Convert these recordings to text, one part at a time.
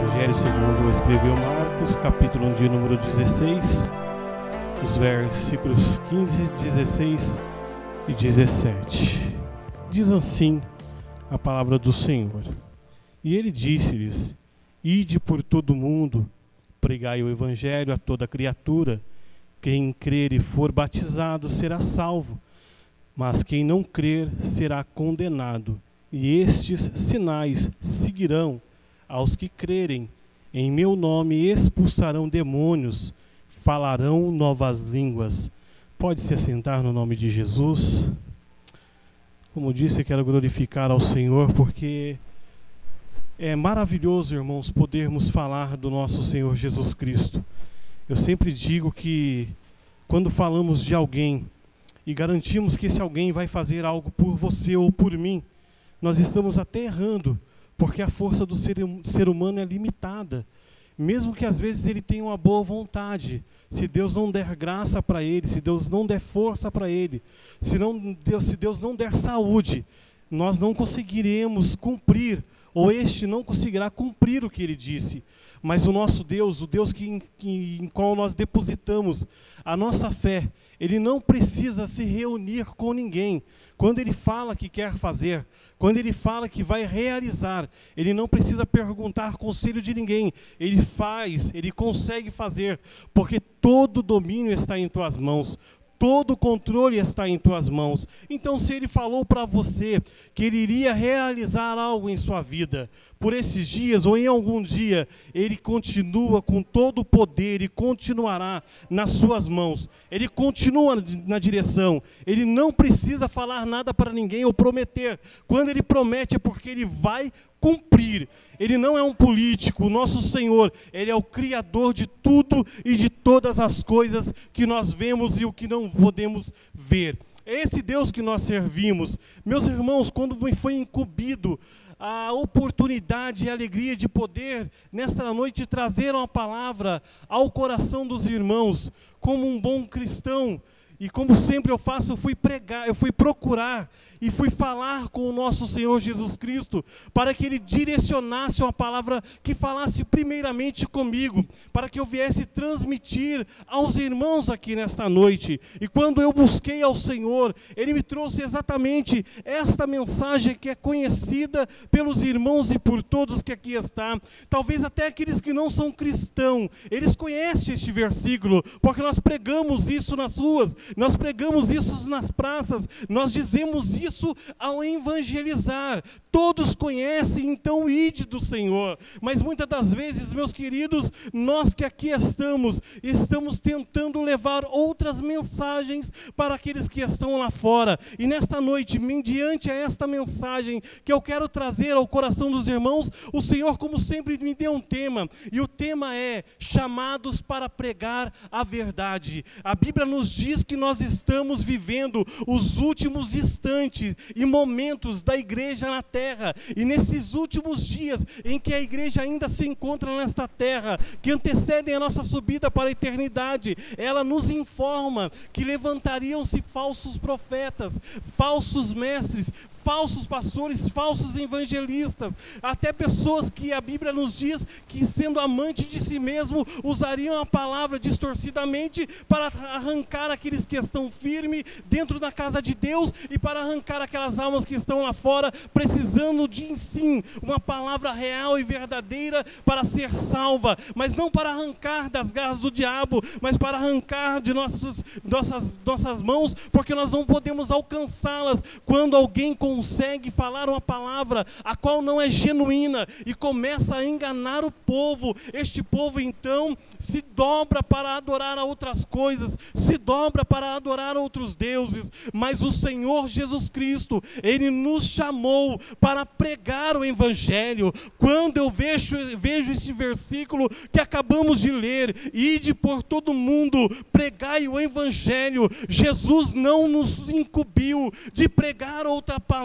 Evangelho segundo escreveu Marcos, capítulo de número 16, os versículos 15, 16 e 17. Diz assim a palavra do Senhor. E ele disse-lhes: Ide por todo o mundo, pregai o Evangelho a toda criatura. Quem crer e for batizado será salvo, mas quem não crer será condenado. E estes sinais seguirão aos que crerem. Em meu nome expulsarão demônios, falarão novas línguas. Pode se assentar no nome de Jesus. Como disse, eu quero glorificar ao Senhor, porque é maravilhoso, irmãos, podermos falar do nosso Senhor Jesus Cristo. Eu sempre digo que quando falamos de alguém e garantimos que esse alguém vai fazer algo por você ou por mim, nós estamos até errando, porque a força do ser humano é limitada. Mesmo que às vezes ele tenha uma boa vontade, se Deus não der graça para ele, se Deus não der força para ele, se Deus não der saúde, nós não conseguiremos cumprir, ou este não conseguirá cumprir o que ele disse. Mas o nosso Deus, o Deus em qual nós depositamos a nossa fé, ele não precisa se reunir com ninguém. Quando ele fala que quer fazer, quando ele fala que vai realizar, ele não precisa perguntar conselho de ninguém. Ele faz, ele consegue fazer, porque todo domínio está em tuas mãos. Todo o controle está em tuas mãos. Então, se ele falou para você que ele iria realizar algo em sua vida, por esses dias ou em algum dia, ele continua com todo o poder e continuará nas suas mãos. Ele continua na direção. Ele não precisa falar nada para ninguém ou prometer. Quando ele promete é porque ele vai cumprir. Ele não é um político. O nosso Senhor, ele é o Criador de tudo e de todas as coisas que nós vemos e o que não podemos ver. É esse Deus que nós servimos. Meus irmãos, quando me foi incumbido a oportunidade e a alegria de poder, nesta noite, trazer uma palavra ao coração dos irmãos, como um bom cristão, e como sempre eu faço, eu fui procurar e fui falar com o nosso Senhor Jesus Cristo, para que Ele direcionasse uma palavra que falasse primeiramente comigo, para que eu viesse transmitir aos irmãos aqui nesta noite. E quando eu busquei ao Senhor, Ele me trouxe exatamente esta mensagem que é conhecida pelos irmãos e por todos que aqui estão. Talvez até aqueles que não são cristãos, eles conhecem este versículo, porque nós pregamos isso nas ruas, nós pregamos isso nas praças, nós dizemos isso ao evangelizar. Todos conhecem, então, o ide do Senhor. Mas muitas das vezes, meus queridos, nós que aqui estamos tentando levar outras mensagens para aqueles que estão lá fora. E nesta noite, mediante a esta mensagem que eu quero trazer ao coração dos irmãos, o Senhor, como sempre, me deu um tema. E o tema é chamados para pregar a verdade. A Bíblia nos diz que nós estamos vivendo os últimos instantes e momentos da igreja na terra. E nesses últimos dias em que a igreja ainda se encontra nesta terra, que antecedem a nossa subida para a eternidade, ela nos informa que levantariam-se falsos profetas, falsos mestres, falsos pastores, falsos evangelistas, até pessoas que a Bíblia nos diz que, sendo amante de si mesmo, usariam a palavra distorcidamente para arrancar aqueles que estão firmes dentro da casa de Deus e para arrancar aquelas almas que estão lá fora, precisando de, sim, uma palavra real e verdadeira para ser salva, mas não para arrancar das garras do diabo, mas para arrancar de nossas mãos, porque nós não podemos alcançá-las quando alguém consegue falar uma palavra a qual não é genuína e começa a enganar o povo. Este povo então se dobra para adorar a outras coisas, se dobra para adorar outros deuses, mas o Senhor Jesus Cristo, Ele nos chamou para pregar o Evangelho. Quando eu vejo esse versículo que acabamos de ler, ide por todo mundo, pregai o Evangelho, Jesus não nos incumbiu de pregar outra palavra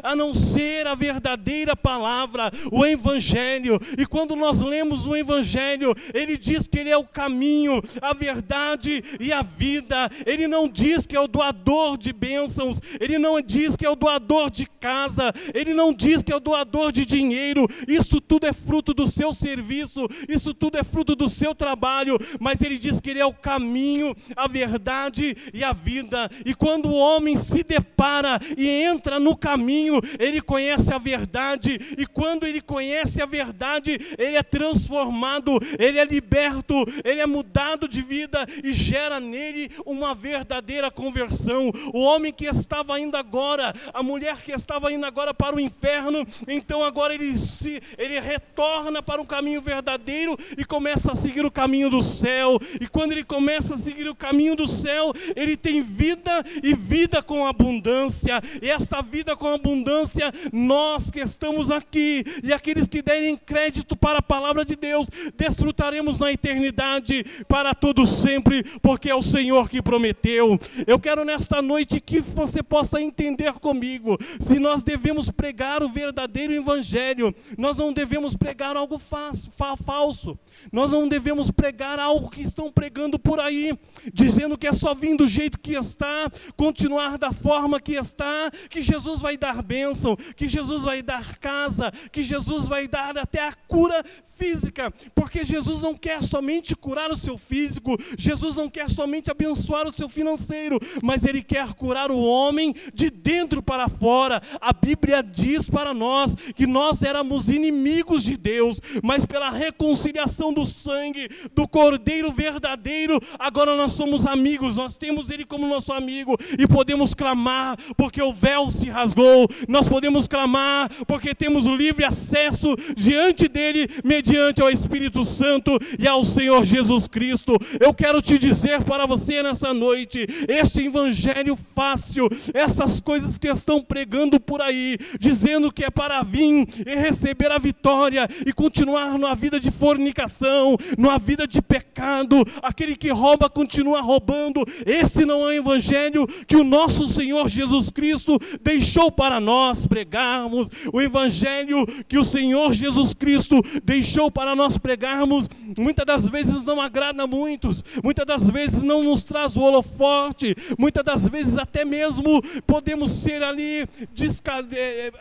a não ser a verdadeira palavra, o Evangelho. E quando nós lemos o Evangelho, ele diz que ele é o caminho, a verdade e a vida. Ele não diz que é o doador de bênçãos, Ele não diz que é o doador de casa, Ele não diz que é o doador de dinheiro. Isso tudo é fruto do seu serviço, isso tudo é fruto do seu trabalho, mas Ele diz que Ele é o caminho, a verdade e a vida. E quando o homem se depara e entra no caminho, ele conhece a verdade, e quando ele conhece a verdade, ele é transformado, ele é liberto, ele é mudado de vida e gera nele uma verdadeira conversão. O homem que estava indo agora, a mulher que estava indo agora para o inferno, então agora ele retorna para um caminho verdadeiro e começa a seguir o caminho do céu. E quando ele começa a seguir o caminho do céu, ele tem vida e vida com abundância. E esta vida com abundância, nós que estamos aqui e aqueles que derem crédito para a palavra de Deus, desfrutaremos na eternidade para todo sempre, porque é o Senhor que prometeu. Eu quero nesta noite que você possa entender comigo, se nós devemos pregar o verdadeiro evangelho, nós não devemos pregar algo falso, nós não devemos pregar algo que estão pregando por aí, dizendo que é só vir do jeito que está, continuar da forma que está, que Jesus vai dar bênção, que Jesus vai dar casa, que Jesus vai dar até a cura física, porque Jesus não quer somente curar o seu físico, Jesus não quer somente abençoar o seu financeiro, mas Ele quer curar o homem de dentro para fora. A Bíblia diz para nós que nós éramos inimigos de Deus, mas pela reconciliação do sangue, do Cordeiro verdadeiro, agora nós somos amigos, nós temos Ele como nosso amigo, e podemos clamar, porque o véu se rasgou, nós podemos clamar, porque temos o livre acesso diante dEle, mediante ao Espírito Santo e ao Senhor Jesus Cristo. Eu quero te dizer para você nessa noite, este evangelho fácil, essas coisas que estão pregando por aí, dizendo que é para vir e receber a vitória e continuar numa vida de fornicação, numa vida de pecado, aquele que rouba continua roubando. Esse não é o evangelho que o nosso Senhor Jesus Cristo deixou para nós pregarmos. O evangelho que o Senhor Jesus Cristo deixou para nós pregarmos, muitas das vezes não agrada a muitos, muitas das vezes não nos traz o holofote, muitas das vezes até mesmo podemos ser ali,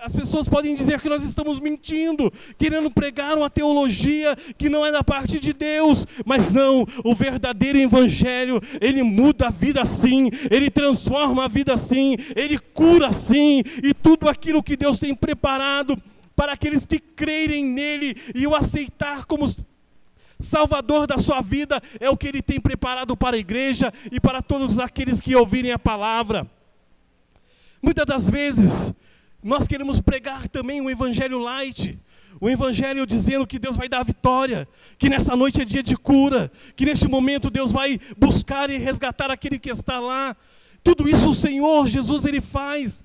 as pessoas podem dizer que nós estamos mentindo, querendo pregar uma teologia que não é da parte de Deus, mas não, o verdadeiro evangelho, ele muda a vida sim, ele transforma a vida sim, ele cura sim, e tudo aquilo que Deus tem preparado para aqueles que crerem nele e o aceitar como Salvador da sua vida, é o que Ele tem preparado para a igreja e para todos aqueles que ouvirem a palavra. Muitas das vezes, nós queremos pregar também um evangelho light, o evangelho dizendo que Deus vai dar a vitória, que nessa noite é dia de cura, que neste momento Deus vai buscar e resgatar aquele que está lá. Tudo isso o Senhor Jesus, Ele faz.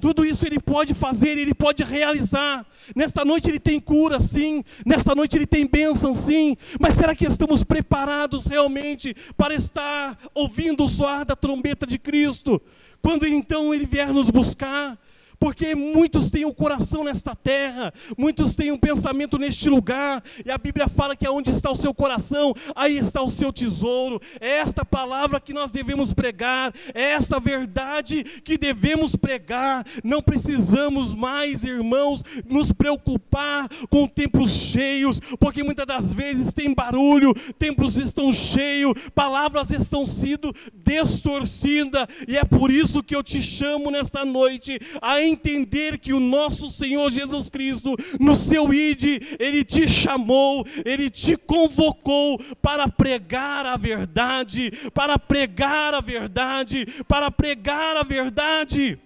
Tudo isso Ele pode fazer, Ele pode realizar. Nesta noite Ele tem cura, sim. Nesta noite Ele tem bênção, sim. Mas será que estamos preparados realmente para estar ouvindo o soar da trombeta de Cristo? Quando então Ele vier nos buscar? Porque muitos têm o coração nesta terra, muitos têm um pensamento neste lugar, e a Bíblia fala que aonde está o seu coração, aí está o seu tesouro. É esta palavra que nós devemos pregar, é esta verdade que devemos pregar. Não precisamos mais, irmãos, nos preocupar com templos cheios, porque muitas das vezes tem barulho, templos estão cheios, palavras estão sendo distorcidas, e é por isso que eu te chamo nesta noite a entender que o nosso Senhor Jesus Cristo, no seu ID, Ele te chamou, Ele te convocou para pregar a verdade, para pregar a verdade, para pregar a verdade.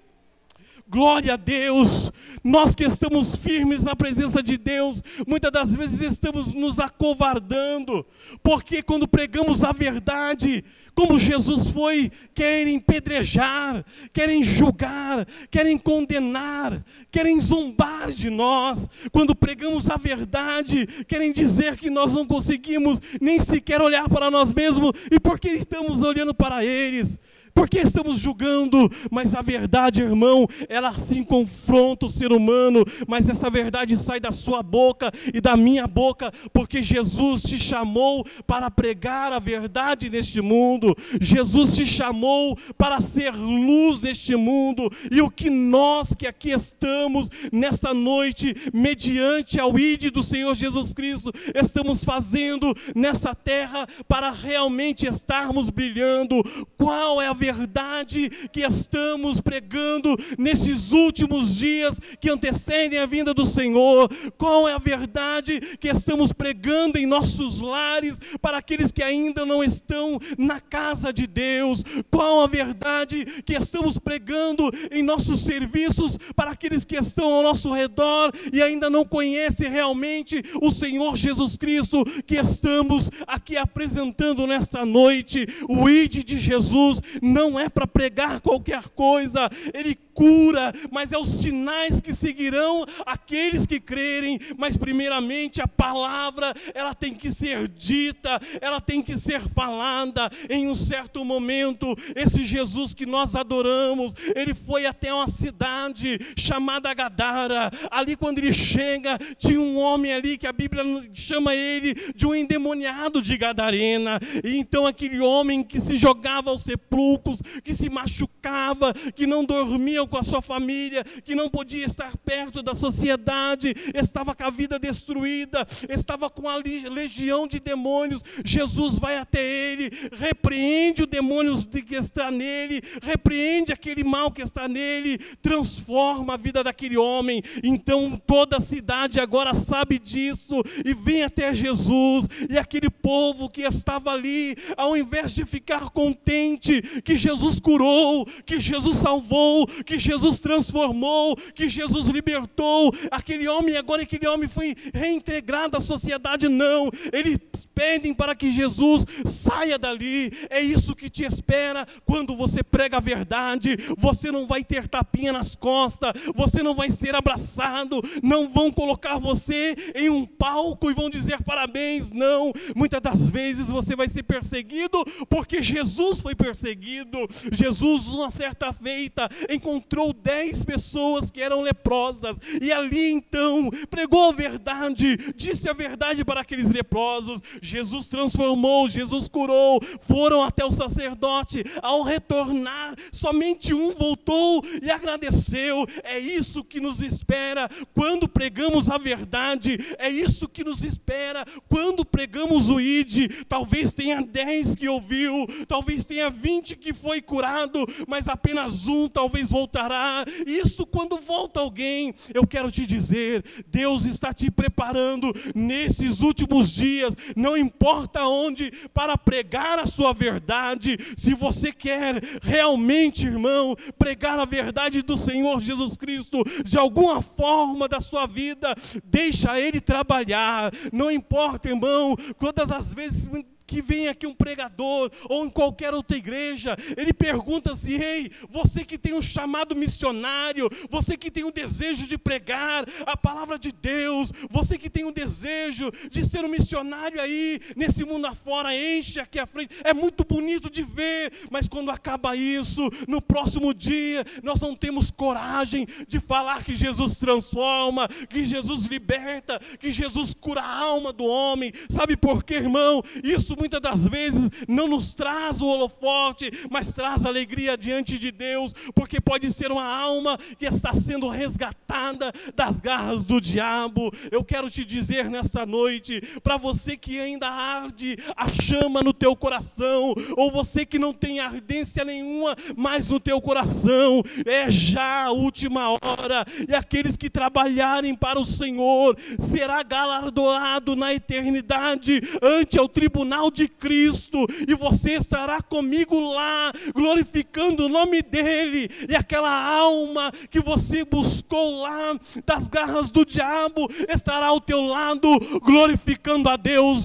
Glória a Deus. Nós que estamos firmes na presença de Deus, muitas das vezes estamos nos acovardando, porque quando pregamos a verdade, como Jesus foi, querem pedrejar, querem julgar, querem condenar, querem zombar de nós. Quando pregamos a verdade, querem dizer que nós não conseguimos nem sequer olhar para nós mesmos, e porque estamos olhando para eles. Por que estamos julgando? Mas a verdade, irmão, ela sim confronta o ser humano, mas essa verdade sai da sua boca e da minha boca, porque Jesus te chamou para pregar a verdade neste mundo. Jesus te chamou para ser luz neste mundo, e o que nós que aqui estamos nesta noite, mediante ao ID do Senhor Jesus Cristo, estamos fazendo nessa terra para realmente estarmos brilhando. Qual é a verdade que estamos pregando nesses últimos dias que antecedem a vinda do Senhor? Qual é a verdade que estamos pregando em nossos lares para aqueles que ainda não estão na casa de Deus? Qual a verdade que estamos pregando em nossos serviços para aqueles que estão ao nosso redor e ainda não conhecem realmente o Senhor Jesus Cristo, que estamos aqui apresentando nesta noite? O ID de Jesus não é para pregar qualquer coisa, ele cura, mas é os sinais que seguirão aqueles que crerem. Mas primeiramente a palavra, ela tem que ser dita, ela tem que ser falada. Em um certo momento, esse Jesus que nós adoramos, ele foi até uma cidade chamada Gadara. Ali quando ele chega, tinha um homem ali que a Bíblia chama ele de um endemoniado de Gadarena. E então aquele homem que se jogava aos sepulcros, que se machucava, que não dormia com a sua família, que não podia estar perto da sociedade, estava com a vida destruída, estava com a legião de demônios. Jesus vai até ele, repreende o demônio que está nele, repreende aquele mal que está nele, transforma a vida daquele homem. Então toda a cidade agora sabe disso e vem até Jesus. E aquele povo que estava ali, ao invés de ficar contente que Jesus curou, que Jesus salvou, que Jesus transformou, que Jesus libertou aquele homem, agora aquele homem foi reintegrado à sociedade, não, eles pedem para que Jesus saia dali. É isso que te espera quando você prega a verdade. Você não vai ter tapinha nas costas, você não vai ser abraçado, não vão colocar você em um palco e vão dizer parabéns, não. Muitas das vezes você vai ser perseguido porque Jesus foi perseguido. Jesus, uma certa feita, encontrou 10 pessoas que eram leprosas, e ali então pregou a verdade, disse a verdade para aqueles leprosos. Jesus transformou, Jesus curou, foram até o sacerdote. Ao retornar, somente um voltou e agradeceu. É isso que nos espera quando pregamos a verdade, é isso que nos espera quando pregamos o ID. Talvez tenha 10 que ouviu, talvez tenha 20 que foi curado, mas apenas um talvez voltará. Isso quando volta alguém, eu quero te dizer, Deus está te preparando nesses últimos dias, não importa onde, para pregar a sua verdade. Se você quer realmente, irmão, pregar a verdade do Senhor Jesus Cristo, de alguma forma da sua vida, deixa Ele trabalhar. Não importa, irmão, quantas as vezes que vem aqui um pregador ou em qualquer outra igreja, ele pergunta assim: ei, você que tem um chamado missionário, você que tem um desejo de pregar a palavra de Deus, você que tem um desejo de ser um missionário aí nesse mundo afora, enche aqui à frente. É muito bonito de ver, mas quando acaba isso, no próximo dia nós não temos coragem de falar que Jesus transforma, que Jesus liberta, que Jesus cura a alma do homem. Sabe por quê, irmão? Isso muitas das vezes não nos traz o holofote, mas traz alegria diante de Deus, porque pode ser uma alma que está sendo resgatada das garras do diabo. Eu quero te dizer nesta noite, para você que ainda arde a chama no teu coração, ou você que não tem ardência nenhuma mais no teu coração, é já a última hora, e aqueles que trabalharem para o Senhor será galardoado na eternidade ante ao tribunal de Cristo, e você estará comigo lá, glorificando o nome dEle. E aquela alma que você buscou lá das garras do diabo estará ao teu lado, glorificando a Deus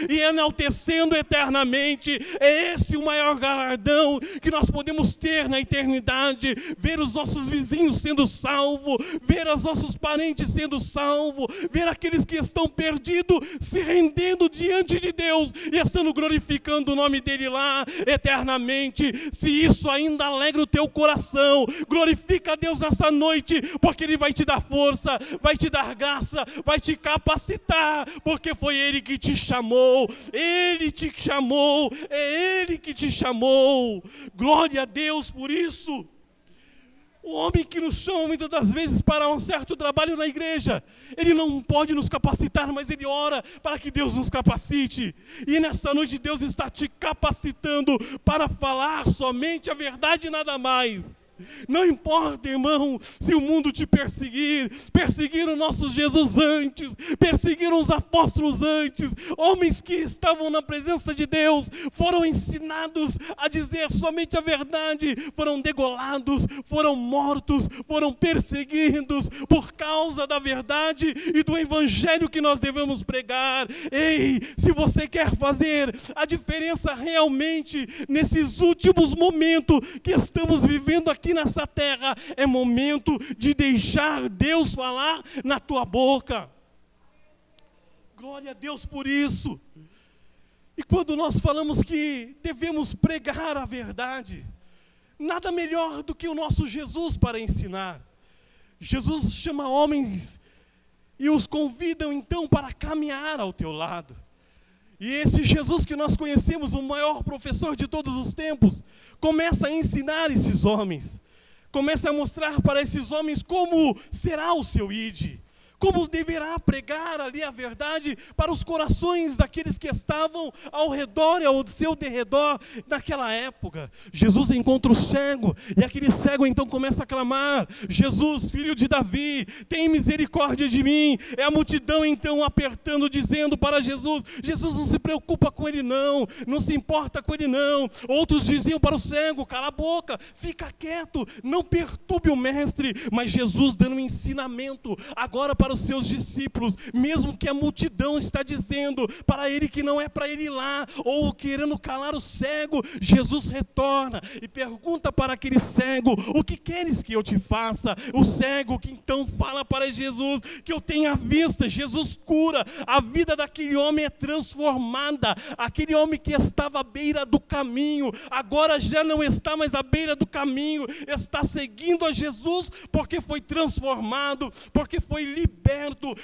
e enaltecendo eternamente. É esse o maior galardão que nós podemos ter na eternidade: ver os nossos vizinhos sendo salvos, ver os nossos parentes sendo salvos, ver aqueles que estão perdidos se rendendo diante diante de Deus e estando glorificando o nome dele lá eternamente. Se isso ainda alegra o teu coração, glorifica a Deus nessa noite, porque ele vai te dar força, vai te dar graça, vai te capacitar, porque foi ele que te chamou, ele te chamou, é ele que te chamou. Glória a Deus por isso. O homem que nos chama muitas das vezes para um certo trabalho na igreja, ele não pode nos capacitar, mas ele ora para que Deus nos capacite. E nesta noite Deus está te capacitando para falar somente a verdade e nada mais. Não importa, irmão, se o mundo te perseguir, perseguiram nossos Jesus antes, perseguiram os apóstolos antes, homens que estavam na presença de Deus, foram ensinados a dizer somente a verdade, foram degolados, foram mortos, foram perseguidos por causa da verdade e do evangelho que nós devemos pregar. Ei, se você quer fazer a diferença realmente nesses últimos momentos que estamos vivendo aqui nessa terra, é momento de deixar Deus falar na tua boca. Glória a Deus por isso. E quando nós falamos que devemos pregar a verdade, nada melhor do que o nosso Jesus para ensinar. Jesus chama homens e os convidam então para caminhar ao teu lado. E esse Jesus que nós conhecemos, o maior professor de todos os tempos, começa a ensinar esses homens, começa a mostrar para esses homens como será o seu ide, como deverá pregar ali a verdade para os corações daqueles que estavam ao redor e ao seu derredor naquela época. Jesus encontra o cego, e aquele cego então começa a clamar: Jesus, filho de Davi, tem misericórdia de mim. É a multidão então apertando, dizendo para Jesus: Jesus não se preocupa com ele não, não se importa com ele não. Outros diziam para o cego: cala a boca, fica quieto, não perturbe o mestre. Mas Jesus dando um ensinamento agora para os seus discípulos, mesmo que a multidão está dizendo para ele que não é para ele ir lá, ou querendo calar o cego, Jesus retorna e pergunta para aquele cego: o que queres que eu te faça? O cego que então fala para Jesus que eu tenha vista. Jesus cura, a vida daquele homem é transformada. Aquele homem que estava à beira do caminho, agora já não está mais à beira do caminho, está seguindo a Jesus, porque foi transformado, porque foi liberto.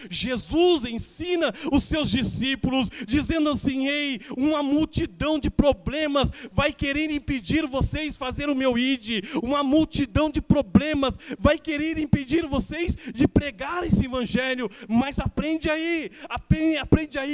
Jesus ensina os seus discípulos, dizendo assim: ei, uma multidão de problemas vai querer impedir vocês fazer o meu ide, uma multidão de problemas vai querer impedir vocês de pregar esse evangelho, mas aprende aí,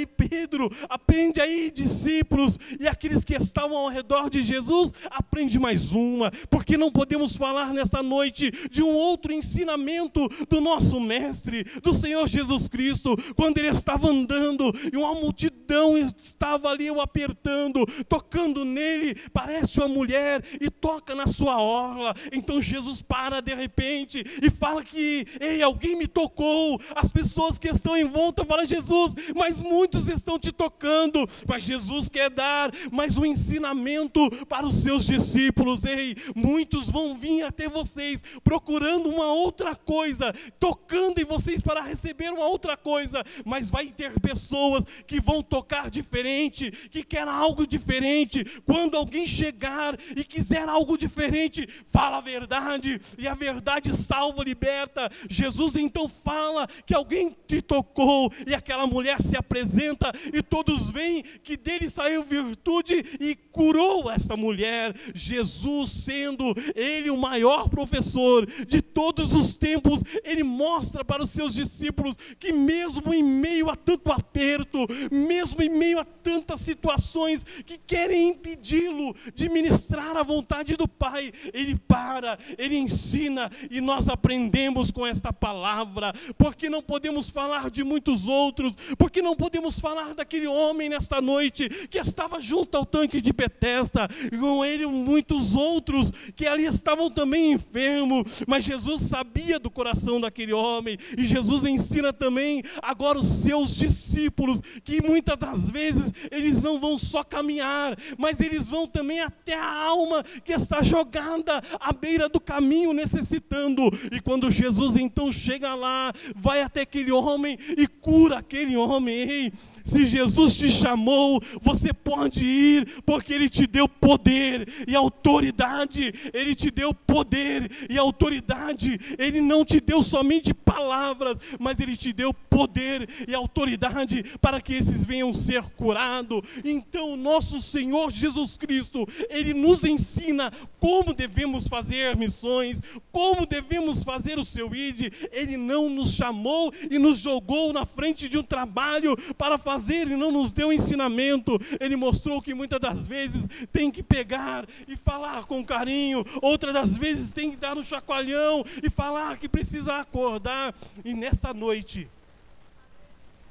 Pedro, aprende aí, discípulos, e aqueles que estavam ao redor de Jesus, aprende mais uma, porque não podemos falar nesta noite de um outro ensinamento do nosso mestre, do Senhor Jesus Cristo, quando ele estava andando e uma multidão estava ali o apertando, tocando nele, parece uma mulher e toca na sua orla. Então Jesus para de repente e fala que: ei, alguém me tocou. As pessoas que estão em volta falam: Jesus, mas muitos estão te tocando. Mas Jesus quer dar mais um ensinamento para os seus discípulos: ei, muitos vão vir até vocês procurando uma outra coisa, tocando em vocês para receber uma outra coisa, mas vai ter pessoas que vão tocar diferente, que querem algo diferente. Quando alguém chegar e quiser algo diferente, fala a verdade, e a verdade salva, liberta. Jesus então fala que alguém te tocou, e aquela mulher se apresenta, e todos veem que dele saiu virtude e curou essa mulher. Jesus, sendo ele o maior professor de todos os tempos, ele mostra para os seus discípulos que mesmo em meio a tanto aperto, mesmo em meio a tantas situações que querem impedi-lo de ministrar a vontade do Pai, ele para, ele ensina, e nós aprendemos com esta palavra. Porque não podemos falar de muitos outros, porque não podemos falar daquele homem nesta noite que estava junto ao tanque de Betesda, e com ele muitos outros que ali estavam também enfermos, mas Jesus sabia do coração daquele homem, e Jesus Jesus ensina também agora os seus discípulos, que muitas das vezes eles não vão só caminhar, mas eles vão também até a alma que está jogada à beira do caminho necessitando. E quando Jesus então chega lá, vai até aquele homem e cura aquele homem. Ei, se Jesus te chamou, você pode ir, porque Ele te deu poder e autoridade. Ele te deu poder e autoridade. Ele não te deu somente palavras, mas Ele te deu poder e autoridade para que esses venham ser curados. Então, nosso Senhor Jesus Cristo, Ele nos ensina como devemos fazer missões, como devemos fazer o seu ID. Ele não nos chamou e nos jogou na frente de um trabalho para fazer. Ele não nos deu ensinamento. Ele mostrou que muitas das vezes tem que pegar e falar com carinho, outras das vezes tem que dar um chacoalhão e falar que precisa acordar. E nessa noite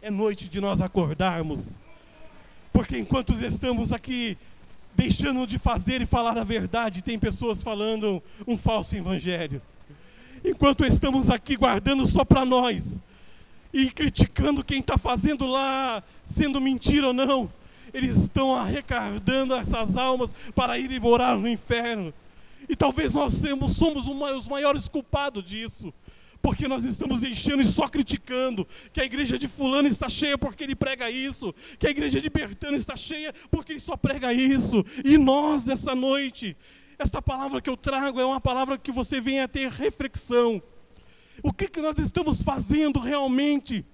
é noite de nós acordarmos, porque enquanto estamos aqui deixando de fazer e falar a verdade, tem pessoas falando um falso evangelho. Enquanto estamos aqui guardando só para nós e criticando quem está fazendo lá, sendo mentira ou não, eles estão arrecadando essas almas para irem morar no inferno. E talvez nós somos os maiores culpados disso, porque nós estamos deixando e só criticando que a igreja de fulano está cheia porque ele prega isso, que a igreja de Bertano está cheia porque ele só prega isso. E nós, nessa noite, esta palavra que eu trago é uma palavra que você venha a ter reflexão. O que nós estamos fazendo realmente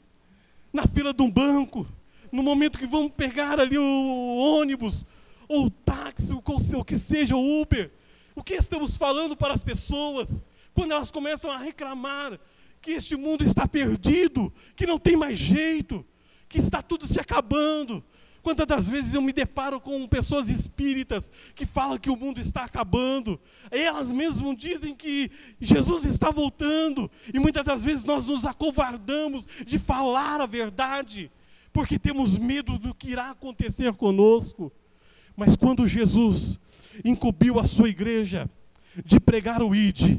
na fila de um banco, no momento que vamos pegar ali o ônibus, ou o táxi, o que seja, o Uber? O que estamos falando para as pessoas quando elas começam a reclamar que este mundo está perdido, que não tem mais jeito, que está tudo se acabando? Quantas das vezes eu me deparo com pessoas espíritas que falam que o mundo está acabando, elas mesmas dizem que Jesus está voltando, e muitas das vezes nós nos acovardamos de falar a verdade, porque temos medo do que irá acontecer conosco. Mas quando Jesus incumbiu a sua igreja de pregar o ID,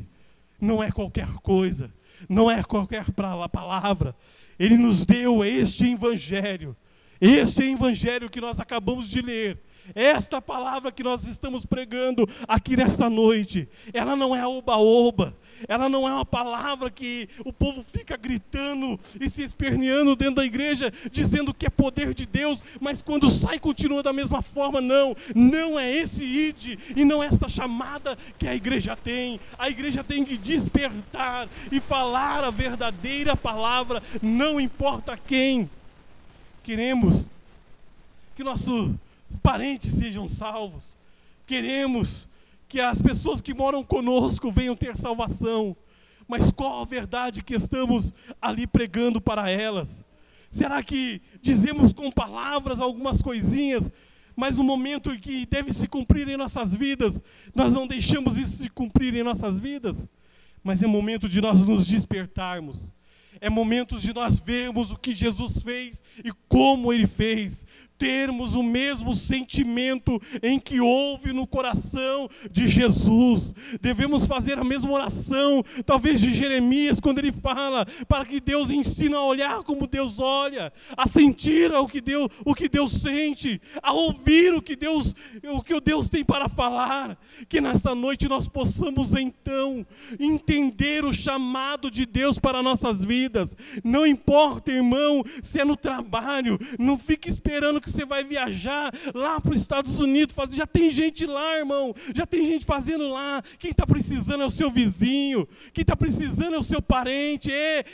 não é qualquer coisa, não é qualquer palavra. Ele nos deu este evangelho. Esse é o evangelho que nós acabamos de ler. Esta palavra que nós estamos pregando aqui nesta noite, ela não é oba-oba, ela não é uma palavra que o povo fica gritando e se esperneando dentro da igreja, dizendo que é poder de Deus, mas quando sai continua da mesma forma. Não é esse ide e não é esta chamada que a igreja tem. A igreja tem que despertar e falar a verdadeira palavra, não importa quem. Queremos que nossos parentes sejam salvos, queremos que as pessoas que moram conosco venham ter salvação, mas qual a verdade que estamos ali pregando para elas? Será que dizemos com palavras algumas coisinhas, mas no momento em que deve se cumprir em nossas vidas, nós não deixamos isso se cumprir em nossas vidas? Mas é momento de nós nos despertarmos. É momento de nós vermos o que Jesus fez e como Ele fez. Termos o mesmo sentimento em que houve no coração de Jesus. Devemos fazer a mesma oração, talvez de Jeremias, quando ele fala, para que Deus ensine a olhar como Deus olha, a sentir o que Deus sente, a ouvir o que Deus tem para falar. Que nesta noite nós possamos então entender o chamado de Deus para nossas vidas. Não importa, irmão, se é no trabalho, não fique esperando que você vai viajar lá para os Estados Unidos, já tem gente lá, irmão, já tem gente fazendo lá. Quem está precisando é o seu vizinho, quem está precisando é o seu parente,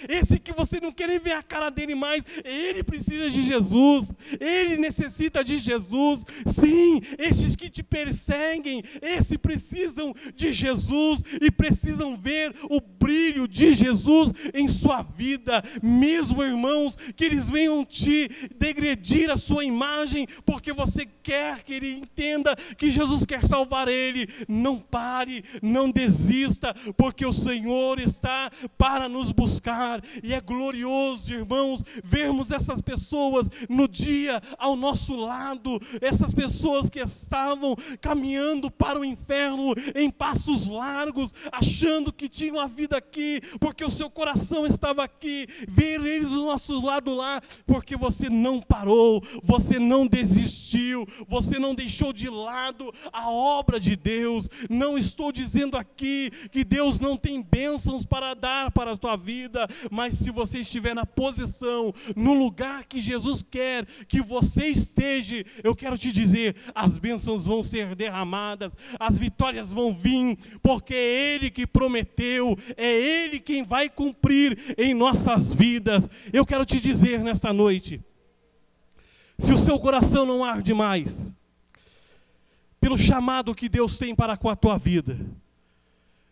esse que você não quer nem ver a cara dele mais, ele precisa de Jesus, ele necessita de Jesus. Sim, esses que te perseguem, esses precisam de Jesus e precisam ver o brilho de Jesus em sua vida, mesmo, irmãos, que eles venham te degredir a sua imagem, imagem, porque você quer que ele entenda que Jesus quer salvar ele. Não pare, não desista, porque o Senhor está para nos buscar. E é glorioso, irmãos, vermos essas pessoas no dia ao nosso lado, essas pessoas que estavam caminhando para o inferno em passos largos, achando que tinham a vida aqui, porque o seu coração estava aqui, ver eles do nosso lado lá, porque você não parou, você não desistiu, você não deixou de lado a obra de Deus. Não estou dizendo aqui que Deus não tem bênçãos para dar para a tua vida, mas se você estiver na posição, no lugar que Jesus quer que você esteja, eu quero te dizer, as bênçãos vão ser derramadas, as vitórias vão vir, porque é Ele que prometeu, é Ele quem vai cumprir em nossas vidas. Eu quero te dizer nesta noite, se o seu coração não arde mais pelo chamado que Deus tem para com a tua vida,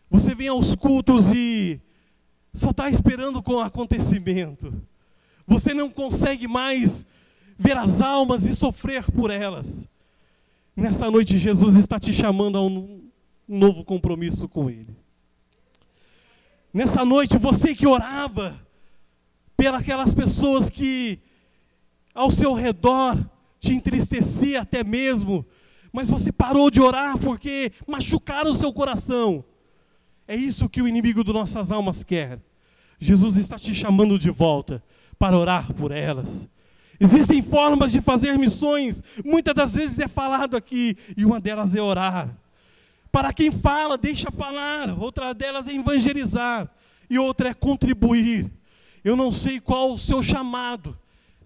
você vem aos cultos e só está esperando com o acontecimento, você não consegue mais ver as almas e sofrer por elas. Nesta noite Jesus está te chamando a um novo compromisso com Ele. Nessa noite você que orava pelas pessoas que ao seu redor te entristecia até mesmo, mas você parou de orar porque machucaram o seu coração. É isso que o inimigo das nossas almas quer. Jesus está te chamando de volta para orar por elas. Existem formas de fazer missões, muitas das vezes é falado aqui, e uma delas é orar. Para quem fala, deixa falar, outra delas é evangelizar, e outra é contribuir. Eu não sei qual o seu chamado,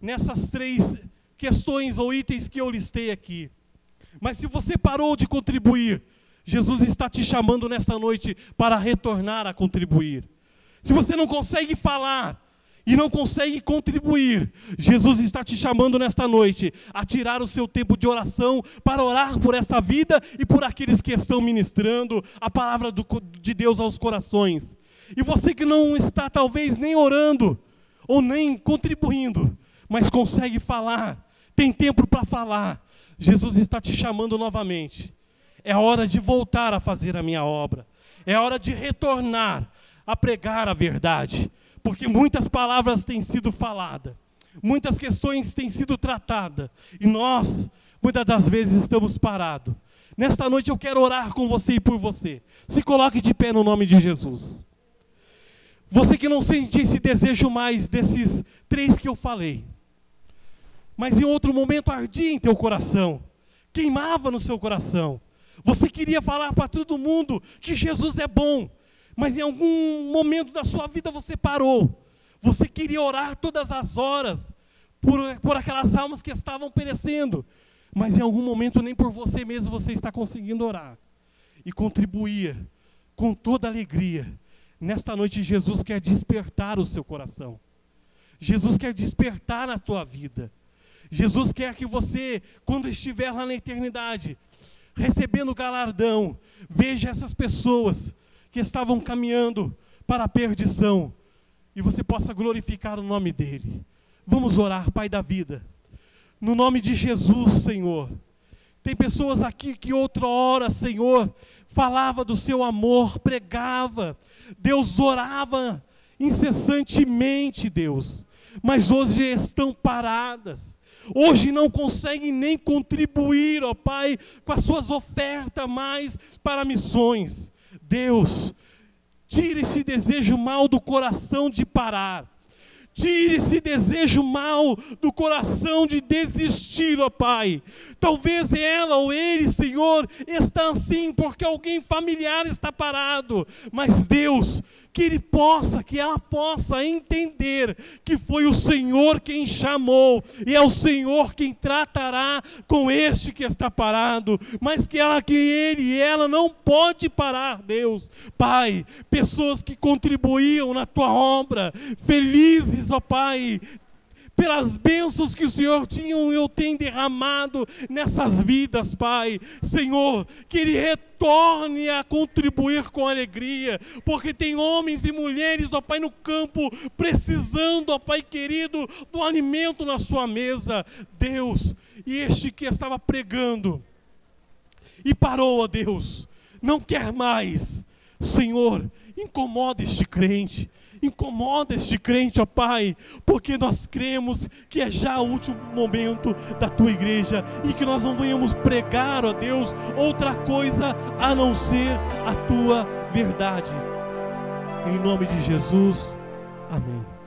nessas 3 questões ou itens que eu listei aqui. Mas se você parou de contribuir, Jesus está te chamando nesta noite para retornar a contribuir. Se você não consegue falar e não consegue contribuir, Jesus está te chamando nesta noite a tirar o seu tempo de oração para orar por essa vida e por aqueles que estão ministrando a palavra de Deus aos corações. E você que não está talvez nem orando ou nem contribuindo, mas consegue falar, tem tempo para falar, Jesus está te chamando novamente. É hora de voltar a fazer a minha obra. É hora de retornar a pregar a verdade. Porque muitas palavras têm sido faladas. Muitas questões têm sido tratadas. E nós, muitas das vezes, estamos parados. Nesta noite eu quero orar com você e por você. Se coloque de pé no nome de Jesus. Você que não sente esse desejo mais desses 3 que eu falei. Mas em outro momento ardia em teu coração. Queimava no seu coração. Você queria falar para todo mundo que Jesus é bom, mas em algum momento da sua vida você parou. Você queria orar todas as horas por aquelas almas que estavam perecendo, mas em algum momento nem por você mesmo você está conseguindo orar. E contribuía com toda alegria. Nesta noite Jesus quer despertar o seu coração. Jesus quer despertar na tua vida. Jesus quer que você, quando estiver lá na eternidade, recebendo o galardão, veja essas pessoas que estavam caminhando para a perdição, e você possa glorificar o nome dEle. Vamos orar, Pai da vida, no nome de Jesus, Senhor. Tem pessoas aqui que outra hora, Senhor, falava do seu amor, pregava, Deus orava incessantemente, Deus, mas hoje estão paradas. Hoje não conseguem nem contribuir, ó Pai, com as suas ofertas mais para missões. Deus, tire esse desejo mal do coração de parar. Tire esse desejo mal do coração de desistir, ó Pai. Talvez ela ou ele, Senhor, está assim porque alguém familiar está parado. Mas Deus, que ela possa entender que foi o Senhor quem chamou, e é o Senhor quem tratará com este que está parado, mas que ele e ela não pode parar, Deus. Pai, pessoas que contribuíam na tua obra, felizes, ó Pai, pelas bênçãos que o Senhor tem derramado nessas vidas, Pai. Senhor, que Ele retorne a contribuir com alegria, porque tem homens e mulheres, ó Pai, no campo, precisando, ó Pai querido, do alimento na sua mesa. Deus, e este que estava pregando e parou, ó Deus, não quer mais. Senhor, incomoda este crente, ó Pai, porque nós cremos que é já o último momento da tua igreja e que nós não venhamos pregar, ó Deus, outra coisa a não ser a tua verdade. Em nome de Jesus, amém.